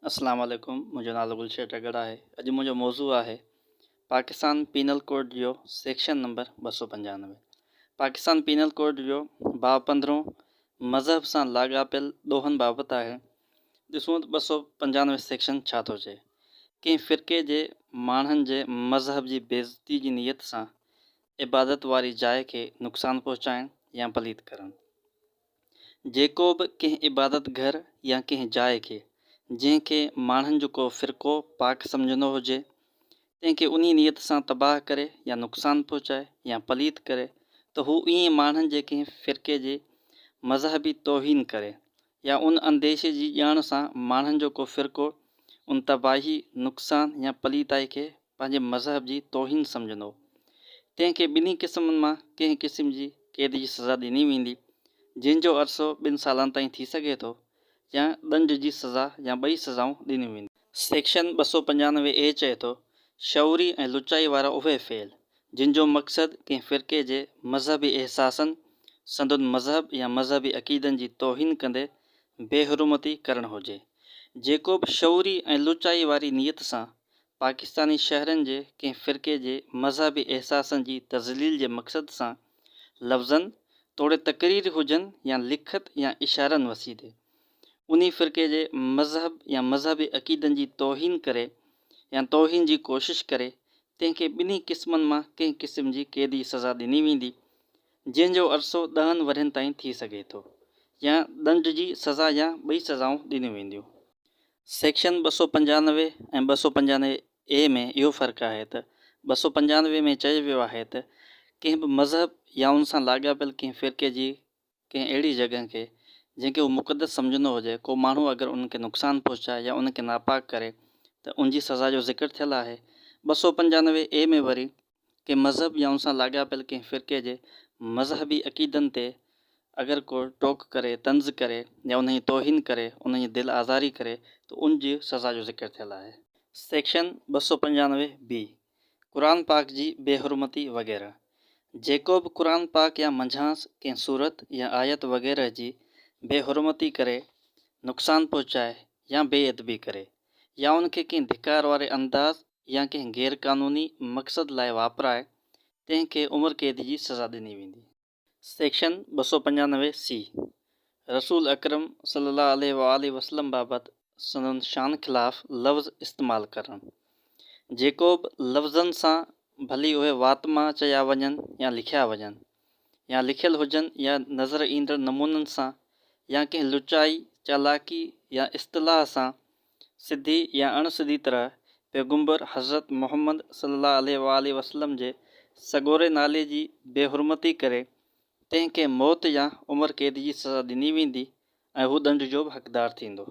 अस्सलाम वालेकुम। मुंहिंजो नालो गुलशेर टगड़ा आहे। अॼु मुंहिंजो मौज़ू आहे पाकिस्तान पीनल कोड जो section number 295। Pakistan penal code जो बाब 15 मज़हब सां लाॻापियल ॾोहनि बाबति आहे। ॾिसूं त 295 सेक्शन छा थो चए। कंहिं फ़िरके जे माण्हुनि जे मज़हब जी बेइज़ती जी नीयत सां इबादत वारी जाइ खे नुक़सानु पहुचाइण या पलीत करणु। जेको बि कंहिं इबादत घर या कंहिं जाइ खे जंहिंखे माण्हुनि जो को फ़िरको पाक सम्झंदो हुजे तंहिंखे उन नीयत सां तबाह करे या नुक़सानु पहुचाए या पलीत करे त हू ईअं माण्हुनि जे कंहिं फ़िरके जे मज़हबी तौहीन करे या उन अंदेशे जी ॼाण सां माण्हुनि जो को फ़िरको उन तबाही नुक़सान या पलीताई खे पंहिंजे मज़हब जी तौहीन सम्झंदो, तंहिंखे ॿिन्ही क़िस्मनि मां कंहिं क़िस्म जी क़ैद जी सज़ा ॾिनी वेंदी, जंहिंजो अरसो 2 सालनि ताईं थी सघे थो, या ॾंड जी सज़ा या ॿई सज़ाऊं ॾिनियूं वेंदियूं। सेक्शन 295A चए थो शऊरी ऐं लुचाई वारा उहे फ़ेल जिन जो मक़सदु कंहिं फ़िरके जे मज़हबी एहसासनि संदुनि मज़हब या मज़हबी अक़ीदनि जी तौहीन कंदे बेहुरमती करणु हुजे। जेको बि शऊरी ऐं लुचाई वारी नीयत सां पाकिस्तानी शहरनि जे कंहिं फ़िरके जे मज़हबी एहसासनि जी तज़लील जे मक़सद सां लफ़्ज़नि तोड़े तक़रीर हुजनि या लिखत या इशारनि वसीले उन्ही फ़िरके जे मज़हब या मज़हबी अक़ीदनि जी तौहीन करे या तौहीन जी कोशिश करे तंहिंखे ॿिन्ही क़िस्मनि मां कंहिं क़िस्म जी क़ैद जी सज़ा ॾिनी वेंदी, जंहिंजो अरसो 10 वरहनि ताईं थी सघे थो, या ॾंड जी सज़ा या ॿई सज़ाऊं ॾिनियूं वेंदियूं। सेक्शन 295 ऐं 295A में इहो फ़र्क़ु आहे त 295 में चयो वियो आहे त कंहिं बि मज़हब या उन सां लाॻापियल कंहिं फ़िरके जी कंहिं अहिड़ी जॻह खे जंहिंखे उहो मुक़दस सम्झंदो हुजे, को माण्हू अगरि उनखे नुक़सानु पहुचाए या उनखे नापाक करे त उनजी सज़ा जो ज़िक्र थियलु आहे। 295A में वरी कंहिं मज़हब या उन सां लाॻापियल कंहिं फ़िरके जे मज़हबी अक़ीदनि ते अगरि को टोक करे, तंज़ करे या उनजी तौहीन करे, उनजी दिलि आज़ारी करे त उनजी सज़ा जो ज़िक्र थियलु आहे। सेक्शन 295B क़ुरान पाक जी बेहुरमती वग़ैरह। जेको बि क़ुरान पाक या मंझांसि कंहिं सूरत या आयत वग़ैरह जी बेहुरमती करे, नुक़सानु पहुचाए या बेअदबी करे या उनखे कंहिं धिकार वारे अंदाज़ या कंहिं गैर क़ानूनी मक़सद लाइ वापराए तंहिंखे उमिरि क़ैद जी सज़ा ॾिनी वेंदी। सेक्शन 295C रसूल अकरम सल्लल्लाहु अलैहि वसल्लम बाबति संदन शान ख़िलाफ़ लफ़्ज़ इस्तेमालु करणु। जेको बि लफ़्ज़नि सां भली उहे वात मां चया वञनि या लिखिया वञनि या लिखियलु हुजनि या नज़र ईंदड़ नमूननि सां या कंहिं लुचाई चालाकी या इस्तलाह सां सिधी या अणसिधी तरह पैगुंबर हज़रत मुहम्मद सल्लल्लाहु अलैहि वसल्लम जे सॻोरे नाले जी बेहुरमती करे तंहिंखे मौत या उमिरि क़ैद जी सज़ा ॾिनी वेंदी ऐं हू ॾंड जो बि हक़दारु थींदो।